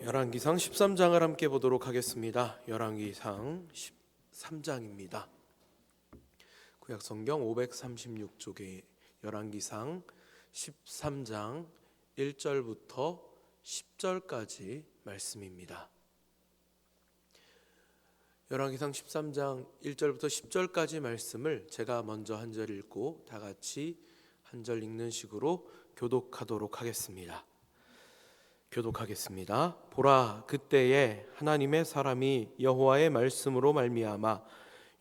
열왕기상 13장을 함께 보도록 하겠습니다. 열왕기상 13장입니다. 구약성경 536쪽에 열왕기상 13장 1절부터 10절까지 말씀입니다. 열왕기상 13장 1절부터 10절까지 말씀을 제가 먼저 한 절 읽고 다 같이 한 절 읽는 식으로 교독하도록 하겠습니다. 교독하겠습니다. 보라, 그때에 하나님의 사람이 여호와의 말씀으로 말미암아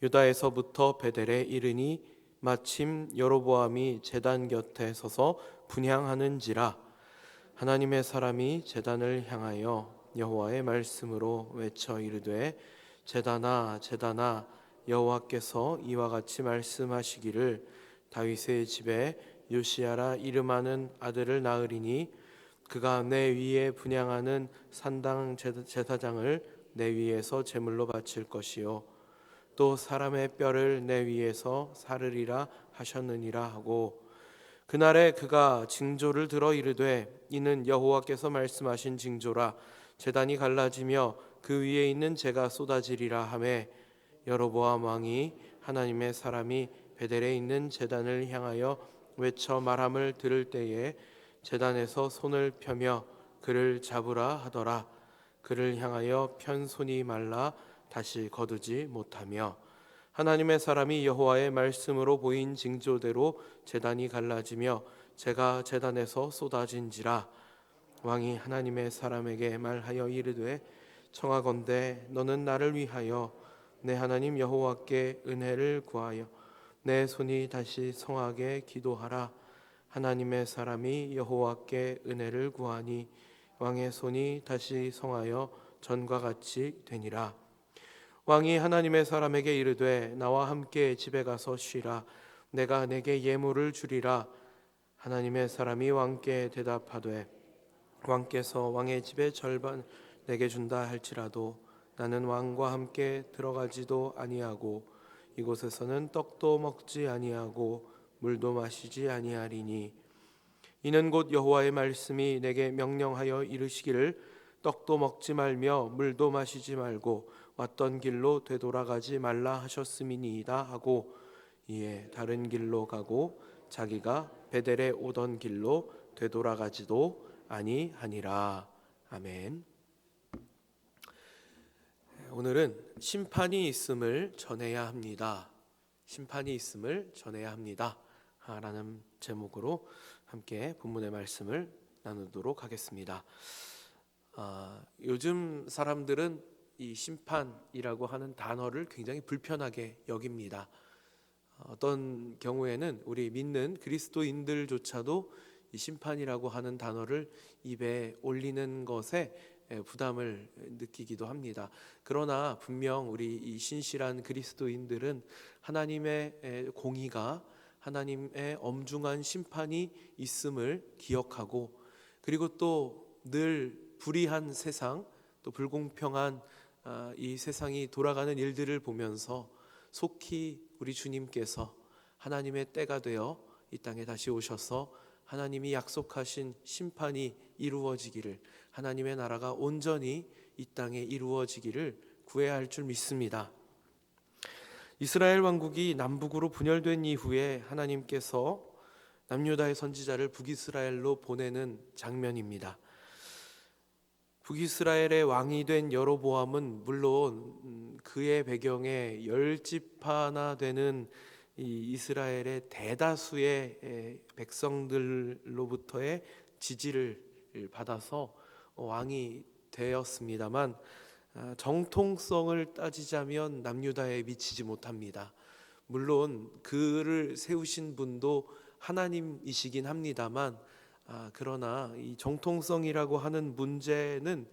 유다에서부터 베델에 이르니 마침 여로보암이 제단 곁에 서서 분향하는지라. 하나님의 사람이 제단을 향하여 여호와의 말씀으로 외쳐 이르되, 제단아 제단아, 여호와께서 이와 같이 말씀하시기를 다윗의 집에 요시야라 이름하는 아들을 낳으리니 그가 내 위에 분향하는 산당 제사장을 내 위에서 제물로 바칠 것이요 또 사람의 뼈를 내 위에서 사르리라 하셨느니라 하고, 그날에 그가 징조를 들어 이르되, 이는 여호와께서 말씀하신 징조라. 제단이 갈라지며 그 위에 있는 재가 쏟아지리라 하매, 여로보암 왕이 하나님의 사람이 베델에 있는 제단을 향하여 외쳐 말함을 들을 때에 제단에서 손을 펴며 그를 잡으라 하더라. 그를 향하여 편 손이 말라 다시 거두지 못하며, 하나님의 사람이 여호와의 말씀으로 보인 징조대로 제단이 갈라지며 재가 제단에서 쏟아진지라. 왕이 하나님의 사람에게 말하여 이르되, 청하건대 너는 나를 위하여 내 하나님 여호와께 은혜를 구하여 내 손이 다시 성하게 기도하라. 하나님의 사람이 여호와께 은혜를 구하니 왕의 손이 다시 성하여 전과 같이 되니라. 왕이 하나님의 사람에게 이르되, 나와 함께 집에 가서 쉬라. 내가 내게 예물을 주리라. 하나님의 사람이 왕께 대답하되, 왕께서 왕의 집의 절반 내게 준다 할지라도 나는 왕과 함께 들어가지도 아니하고 이곳에서는 떡도 먹지 아니하고 물도 마시지 아니하리니, 이는 곧 여호와의 말씀이 내게 명령하여 이르시기를 떡도 먹지 말며 물도 마시지 말고 왔던 길로 되돌아가지 말라 하셨음이니이다 하고, 이에 다른 길로 가고 자기가 베델에 오던 길로 되돌아가지도 아니하니라. 아멘. 오늘은 심판이 있음을 전해야 합니다. 심판이 있음을 전해야 합니다 라는 제목으로 함께 본문의 말씀을 나누도록 하겠습니다. 요즘 사람들은 이 심판이라고 하는 단어를 굉장히 불편하게 여깁니다. 어떤 경우에는 우리 믿는 그리스도인들조차도 이 심판이라고 하는 단어를 입에 올리는 것에 부담을 느끼기도 합니다. 그러나 분명 우리 이 신실한 그리스도인들은 하나님의 공의가, 하나님의 엄중한 심판이 있음을 기억하고, 그리고 또 늘 불의한 세상, 또 불공평한 이 세상이 돌아가는 일들을 보면서 속히 우리 주님께서 하나님의 때가 되어 이 땅에 다시 오셔서 하나님이 약속하신 심판이 이루어지기를, 하나님의 나라가 온전히 이 땅에 이루어지기를 구해야 할 줄 믿습니다. 이스라엘 왕국이 남북으로 분열된 이후에 하나님께서 남유다의 선지자를 북이스라엘로 보내는 장면입니다. 북이스라엘의 왕이 된 여로보암은 물론 그의 배경에 10지파나 되는 이 이스라엘의 대다수의 백성들로부터의 지지를 받아서 왕이 되었습니다만, 정통성을 따지자면 남유다에 미치지 못합니다. 물론 그를 세우신 분도 하나님이시긴 합니다만, 그러나 이 정통성이라고 하는 문제는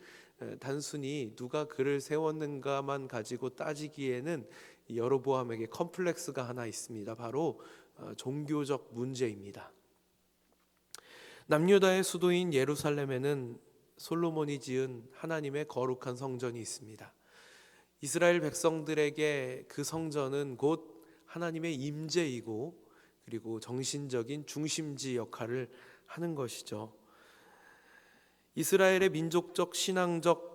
단순히 누가 그를 세웠는가만 가지고 따지기에는 여로보암에게 컴플렉스가 하나 있습니다. 바로 종교적 문제입니다. 남유다의 수도인 예루살렘에는 솔로몬이 지은 하나님의 거룩한 성전이 있습니다. 이스라엘 백성들에게 그 성전은 곧 하나님의 임재이고, 그리고 정신적인 중심지 역할을 하는 것이죠. 이스라엘의 민족적, 신앙적,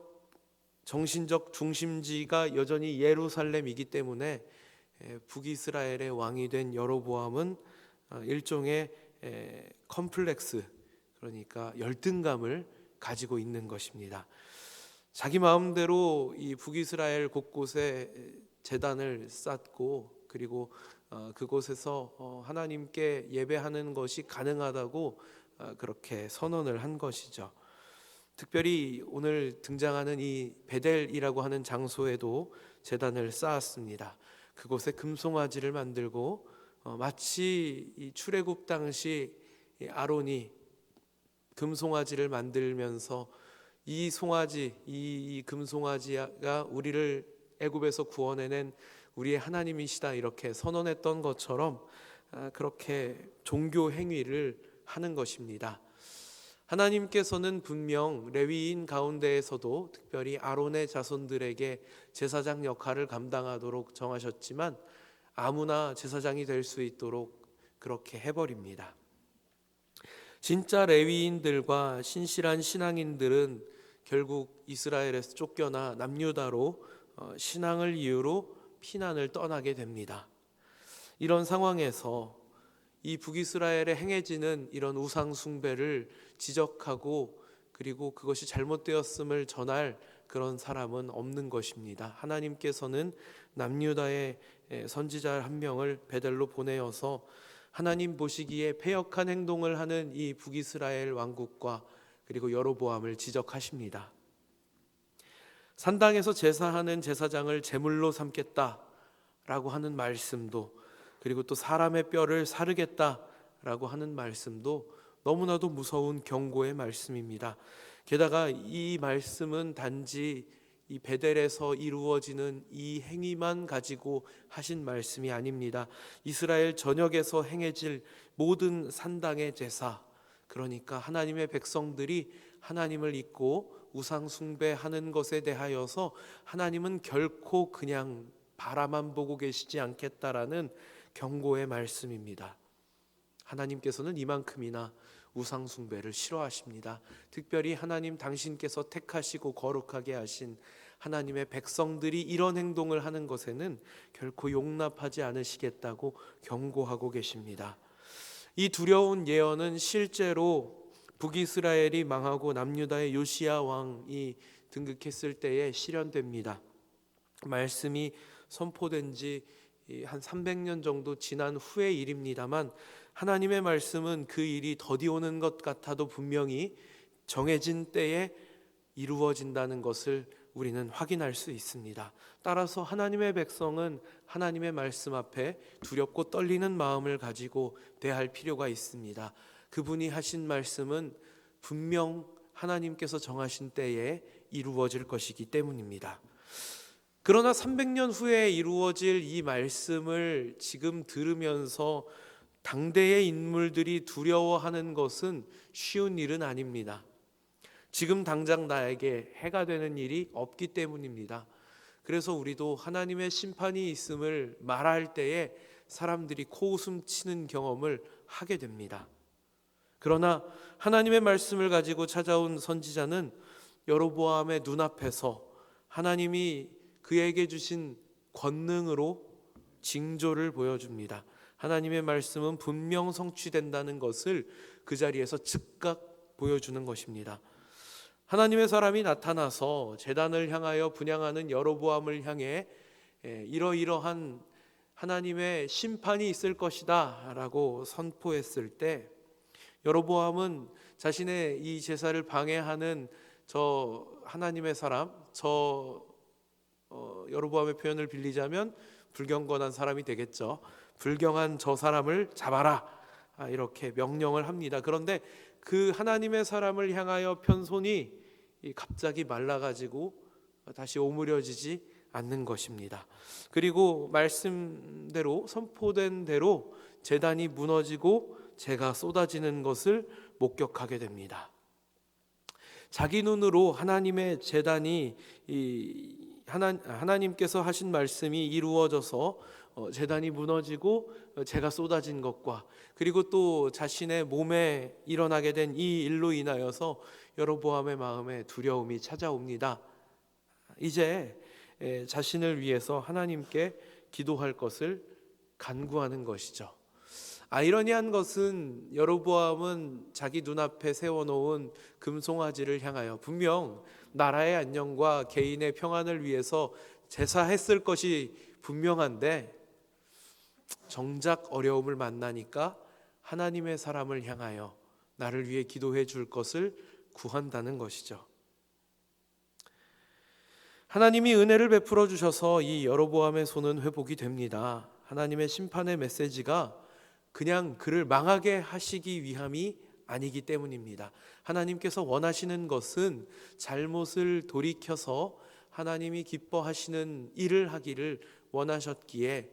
정신적 중심지가 여전히 예루살렘이기 때문에 북이스라엘의 왕이 된 여로보암은 일종의 컴플렉스, 그러니까 열등감을 가지고 있는 것입니다. 자기 마음대로 이 북이스라엘 곳곳에 제단을 쌓고, 그리고 그곳에서 하나님께 예배하는 것이 가능하다고 그렇게 선언을 한 것이죠. 특별히 오늘 등장하는 이 베델이라고 하는 장소에도 제단을 쌓았습니다. 그곳에 금송아지를 만들고 마치 이 출애굽 당시 아론이 금송아지를 만들면서 이 송아지, 이 금송아지가 우리를 애굽에서 구원해낸 우리의 하나님이시다 이렇게 선언했던 것처럼 그렇게 종교 행위를 하는 것입니다. 하나님께서는 분명 레위인 가운데에서도 특별히 아론의 자손들에게 제사장 역할을 감당하도록 정하셨지만 아무나 제사장이 될 수 있도록 그렇게 해버립니다. 진짜 레위인들과 신실한 신앙인들은 결국 이스라엘에서 쫓겨나 남유다로 신앙을 이유로 피난을 떠나게 됩니다. 이런 상황에서 이 북이스라엘에 행해지는 이런 우상 숭배를 지적하고 그리고 그것이 잘못되었음을 전할 그런 사람은 없는 것입니다. 하나님께서는 남유다의 선지자 한 명을 베델로 보내어서 하나님 보시기에 패역한 행동을 하는 이 북이스라엘 왕국과 그리고 여로보암을 지적하십니다. 산당에서 제사하는 제사장을 제물로 삼겠다라고 하는 말씀도, 그리고 또 사람의 뼈를 사르겠다라고 하는 말씀도 너무나도 무서운 경고의 말씀입니다. 게다가 이 말씀은 단지 이 베델에서 이루어지는 이 행위만 가지고 하신 말씀이 아닙니다. 이스라엘 전역에서 행해질 모든 산당의 제사, 그러니까 하나님의 백성들이 하나님을 잊고 우상 숭배하는 것에 대하여서 하나님은 결코 그냥 바라만 보고 계시지 않겠다라는 경고의 말씀입니다. 하나님께서는 이만큼이나 우상 숭배를 싫어하십니다. 특별히 하나님 당신께서 택하시고 거룩하게 하신 하나님의 백성들이 이런 행동을 하는 것에는 결코 용납하지 않으시겠다고 경고하고 계십니다. 이 두려운 예언은 실제로 북이스라엘이 망하고 남유다의 요시야 왕이 등극했을 때에 실현됩니다. 말씀이 선포된 지 한 300년 정도 지난 후의 일입니다만 하나님의 말씀은 그 일이 더디 오는 것 같아도 분명히 정해진 때에 이루어진다는 것을 우리는 확인할 수 있습니다. 따라서 하나님의 백성은 하나님의 말씀 앞에 두렵고 떨리는 마음을 가지고 대할 필요가 있습니다. 그분이 하신 말씀은 분명 하나님께서 정하신 때에 이루어질 것이기 때문입니다. 그러나 300년 후에 이루어질 이 말씀을 지금 들으면서 당대의 인물들이 두려워하는 것은 쉬운 일은 아닙니다. 지금 당장 나에게 해가 되는 일이 없기 때문입니다. 그래서 우리도 하나님의 심판이 있음을 말할 때에 사람들이 코웃음 치는 경험을 하게 됩니다. 그러나 하나님의 말씀을 가지고 찾아온 선지자는 여로보암의 눈앞에서 하나님이 그에게 주신 권능으로 징조를 보여줍니다. 하나님의 말씀은 분명 성취된다는 것을 그 자리에서 즉각 보여주는 것입니다. 하나님의 사람이 나타나서 제단을 향하여 분향하는 여로보암을 향해 이러이러한 하나님의 심판이 있을 것이다 라고 선포했을 때 여로보암은 자신의 이 제사를 방해하는 저 하나님의 사람, 여로보암의 표현을 빌리자면 불경건한 사람이 되겠죠. 불경한 저 사람을 잡아라 이렇게 명령을 합니다. 그런데 그 하나님의 사람을 향하여 편 손이 갑자기 말라가지고 다시 오므려지지 않는 것입니다. 그리고 말씀대로 선포된 대로 제단이 무너지고 재가 쏟아지는 것을 목격하게 됩니다. 자기 눈으로 하나님의 제단이 하나님께서 하신 말씀이 이루어져서 제단이 무너지고 재가 쏟아진 것과 그리고 또 자신의 몸에 일어나게 된 이 일로 인하여서 여로보암의 마음에 두려움이 찾아옵니다. 이제 자신을 위해서 하나님께 기도할 것을 간구하는 것이죠. 아이러니한 것은 여로보암은 자기 눈앞에 세워놓은 금송아지를 향하여 분명 나라의 안녕과 개인의 평안을 위해서 제사했을 것이 분명한데 정작 어려움을 만나니까 하나님의 사람을 향하여 나를 위해 기도해 줄 것을 구한다는 것이죠. 하나님이 은혜를 베풀어 주셔서 이 여로보암의 손은 회복이 됩니다. 하나님의 심판의 메시지가 그냥 그를 망하게 하시기 위함이 아니기 때문입니다. 하나님께서 원하시는 것은 잘못을 돌이켜서 하나님이 기뻐하시는 일을 하기를 원하셨기에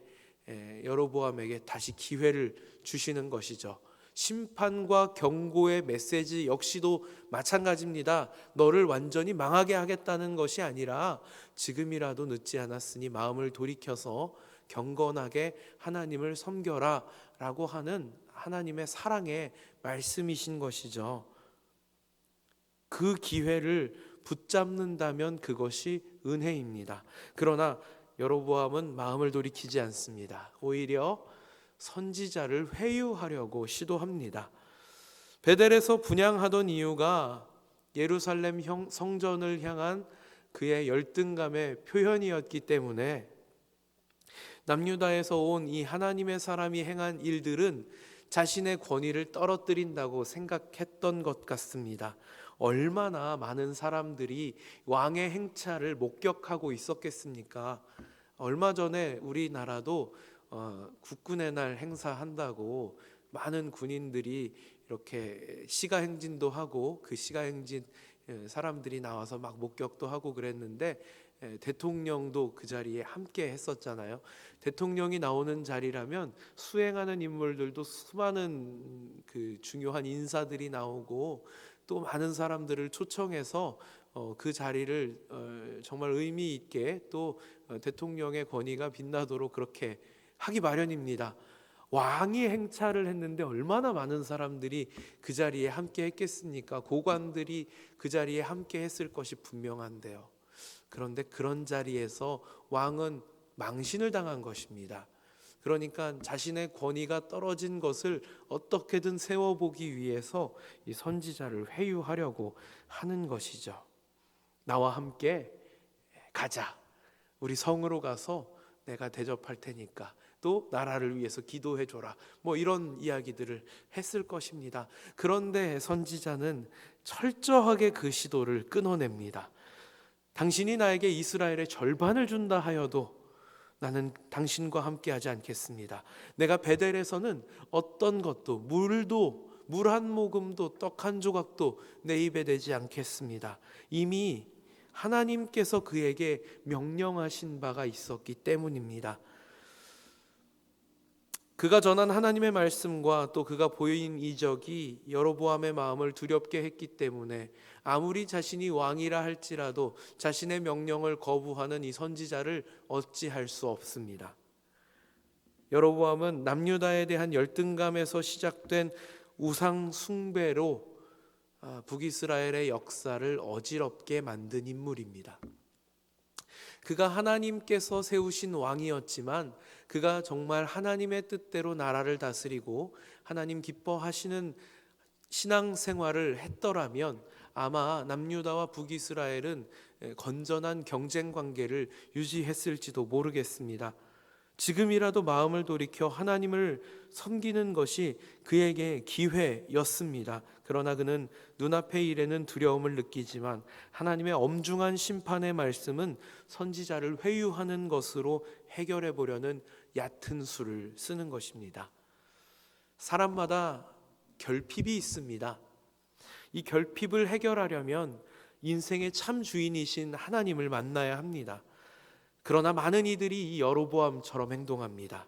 여로보암에게 다시 기회를 주시는 것이죠. 심판과 경고의 메시지 역시도 마찬가지입니다. 너를 완전히 망하게 하겠다는 것이 아니라 지금이라도 늦지 않았으니 마음을 돌이켜서 경건하게 하나님을 섬겨라 라고 하는 하나님의 사랑의 말씀이신 것이죠. 그 기회를 붙잡는다면 그것이 은혜입니다. 그러나 여로보암은 마음을 돌이키지 않습니다. 오히려 선지자를 회유하려고 시도합니다. 베델에서 분향하던 이유가 예루살렘 성전을 향한 그의 열등감의 표현이었기 때문에 남유다에서 온 이 하나님의 사람이 행한 일들은 자신의 권위를 떨어뜨린다고 생각했던 것 같습니다. 얼마나 많은 사람들이 왕의 행차를 목격하고 있었겠습니까? 얼마 전에 우리나라도 국군의 날 행사한다고 많은 군인들이 이렇게 시가행진도 하고 그 시가행진 사람들이 나와서 막 목격도 하고 그랬는데 대통령도 그 자리에 함께 했었잖아요. 대통령이 나오는 자리라면 수행하는 인물들도 수많은 그 중요한 인사들이 나오고 또 많은 사람들을 초청해서 그 자리를 정말 의미 있게 또 대통령의 권위가 빛나도록 그렇게 하기 마련입니다. 왕이 행차를 했는데 얼마나 많은 사람들이 그 자리에 함께 했겠습니까? 고관들이 그 자리에 함께 했을 것이 분명한데요. 그런데 그런 자리에서 왕은 망신을 당한 것입니다. 그러니까 자신의 권위가 떨어진 것을 어떻게든 세워보기 위해서 이 선지자를 회유하려고 하는 것이죠. 나와 함께 가자. 우리 성으로 가서 내가 대접할 테니까 또 나라를 위해서 기도해 줘라. 뭐 이런 이야기들을 했을 것입니다. 그런데 선지자는 철저하게 그 시도를 끊어냅니다. 당신이 나에게 이스라엘의 절반을 준다 하여도 나는 당신과 함께 하지 않겠습니다. 내가 베델에서는 어떤 것도 물 한 모금도 떡 한 조각도 내 입에 대지 않겠습니다. 이미 하나님께서 그에게 명령하신 바가 있었기 때문입니다. 그가 전한 하나님의 말씀과 또 그가 보인 이적이 여로보암의 마음을 두렵게 했기 때문에 아무리 자신이 왕이라 할지라도 자신의 명령을 거부하는 이 선지자를 어찌할 수 없습니다. 여로보암은 남유다에 대한 열등감에서 시작된 우상 숭배로 북이스라엘의 역사를 어지럽게 만든 인물입니다. 그가 하나님께서 세우신 왕이었지만 그가 정말 하나님의 뜻대로 나라를 다스리고 하나님 기뻐하시는 신앙생활을 했더라면 아마 남유다와 북이스라엘은 건전한 경쟁 관계를 유지했을지도 모르겠습니다. 지금이라도 마음을 돌이켜 하나님을 섬기는 것이 그에게 기회였습니다. 그러나 그는 눈앞의 일에는 두려움을 느끼지만 하나님의 엄중한 심판의 말씀은 선지자를 회유하는 것으로 해결해 보려는 얕은 수를 쓰는 것입니다. 사람마다 결핍이 있습니다. 이 결핍을 해결하려면 인생의 참 주인이신 하나님을 만나야 합니다. 그러나 많은 이들이 이 여로보암처럼 행동합니다.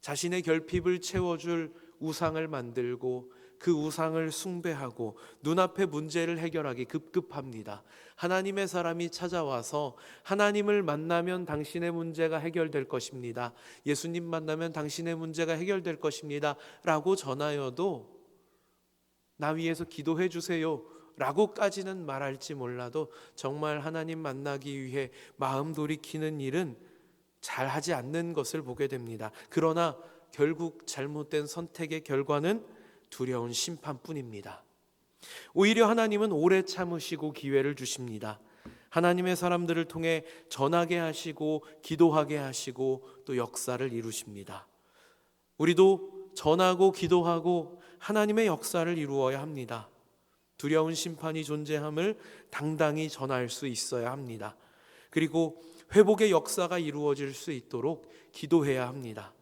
자신의 결핍을 채워줄 우상을 만들고 그 우상을 숭배하고 눈앞의 문제를 해결하기 급급합니다. 하나님의 사람이 찾아와서 하나님을 만나면 당신의 문제가 해결될 것입니다. 예수님 만나면 당신의 문제가 해결될 것입니다. 라고 전하여도 나 위해서 기도해 주세요 라고까지는 말할지 몰라도 정말 하나님 만나기 위해 마음 돌이키는 일은 잘 하지 않는 것을 보게 됩니다. 그러나 결국 잘못된 선택의 결과는 두려운 심판뿐입니다. 오히려 하나님은 오래 참으시고 기회를 주십니다. 하나님의 사람들을 통해 전하게 하시고 기도하게 하시고 또 역사를 이루십니다. 우리도 전하고 기도하고 하나님의 역사를 이루어야 합니다. 두려운 심판이 존재함을 당당히 전할 수 있어야 합니다. 그리고 회복의 역사가 이루어질 수 있도록 기도해야 합니다.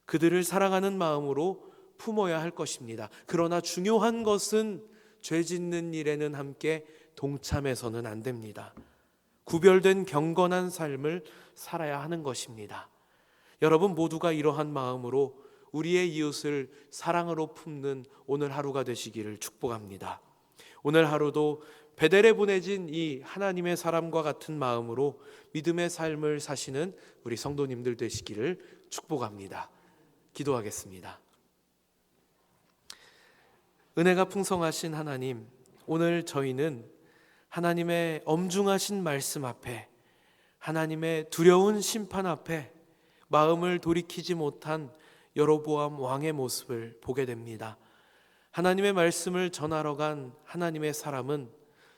그들을 사랑하는 마음으로 품어야 할 것입니다. 그러나 중요한 것은 죄 짓는 일에는 함께 동참해서는 안 됩니다. 구별된 경건한 삶을 살아야 하는 것입니다. 여러분 모두가 이러한 마음으로 우리의 이웃을 사랑으로 품는 오늘 하루가 되시기를 축복합니다. 오늘 하루도 베델에 보내진 이 하나님의 사람과 같은 마음으로 믿음의 삶을 사시는 우리 성도님들 되시기를 축복합니다. 기도하겠습니다. 은혜가 풍성하신 하나님, 오늘 저희는 하나님의 엄중하신 말씀 앞에, 하나님의 두려운 심판 앞에 마음을 돌이키지 못한 여로보암 왕의 모습을 보게 됩니다. 하나님의 말씀을 전하러 간 하나님의 사람은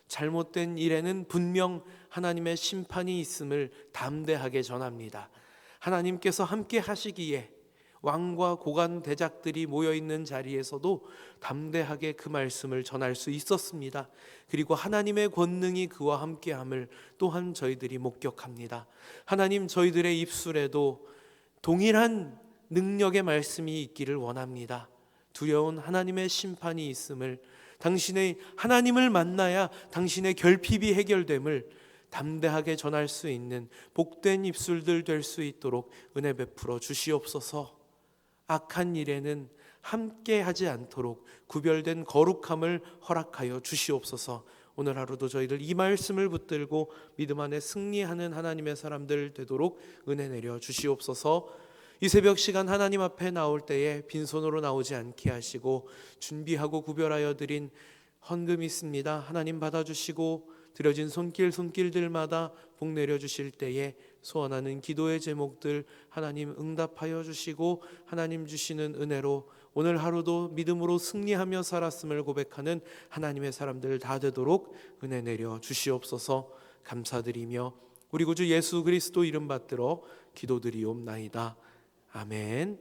잘못된 일에는 분명 하나님의 심판이 있음을 담대하게 전합니다. 하나님께서 함께 하시기에 왕과 고관 대작들이 모여있는 자리에서도 담대하게 그 말씀을 전할 수 있었습니다. 그리고 하나님의 권능이 그와 함께함을 또한 저희들이 목격합니다. 하나님, 저희들의 입술에도 동일한 능력의 말씀이 있기를 원합니다. 두려운 하나님의 심판이 있음을, 당신의 하나님을 만나야 당신의 결핍이 해결됨을 담대하게 전할 수 있는 복된 입술들 될 수 있도록 은혜 베풀어 주시옵소서. 악한 일에는 함께 하지 않도록 구별된 거룩함을 허락하여 주시옵소서. 오늘 하루도 저희들 이 말씀을 붙들고 믿음 안에 승리하는 하나님의 사람들 되도록 은혜 내려 주시옵소서. 이 새벽 시간 하나님 앞에 나올 때에 빈손으로 나오지 않게 하시고 준비하고 구별하여 드린 헌금 있습니다. 하나님 받아주시고 드려진 손길들마다 복 내려주실 때에 소원하는 기도의 제목들 하나님 응답하여 주시고 하나님 주시는 은혜로 오늘 하루도 믿음으로 승리하며 살았음을 고백하는 하나님의 사람들 다 되도록 은혜 내려 주시옵소서. 감사드리며 우리 구주 예수 그리스도 이름 받들어 기도드리옵나이다. 아멘.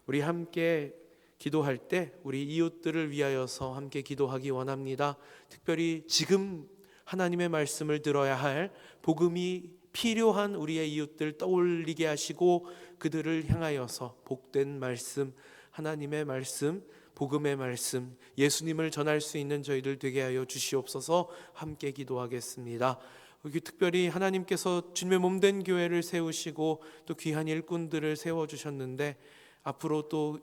우리 함께 기도할 때 우리 이웃들을 위하여서 함께 기도하기 원합니다. 특별히 지금 하나님의 말씀을 들어야 할 복음이 필요한 우리의 이웃들 떠올리게 하시고 그들을 향하여서 복된 말씀, 하나님의 말씀, 복음의 말씀, 예수님을 전할 수 있는 저희들 되게 하여 주시옵소서. 함께 기도하겠습니다. 특별히 하나님께서 주님의 몸된 교회를 세우시고 또 귀한 일꾼들을 세워주셨는데 앞으로 또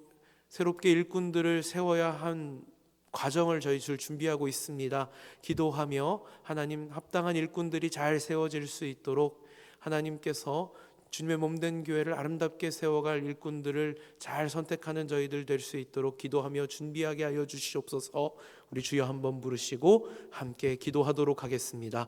새롭게 일꾼들을 세워야 한 과정을 저희 줄 준비하고 있습니다. 기도하며 하나님 합당한 일꾼들이 잘 세워질 수 있도록 하나님께서 주님의 몸된 교회를 아름답게 세워갈 일꾼들을 잘 선택하는 저희들 될 수 있도록 기도하며 준비하게 하여 주시옵소서. 우리 주여 한번 부르시고 함께 기도하도록 하겠습니다.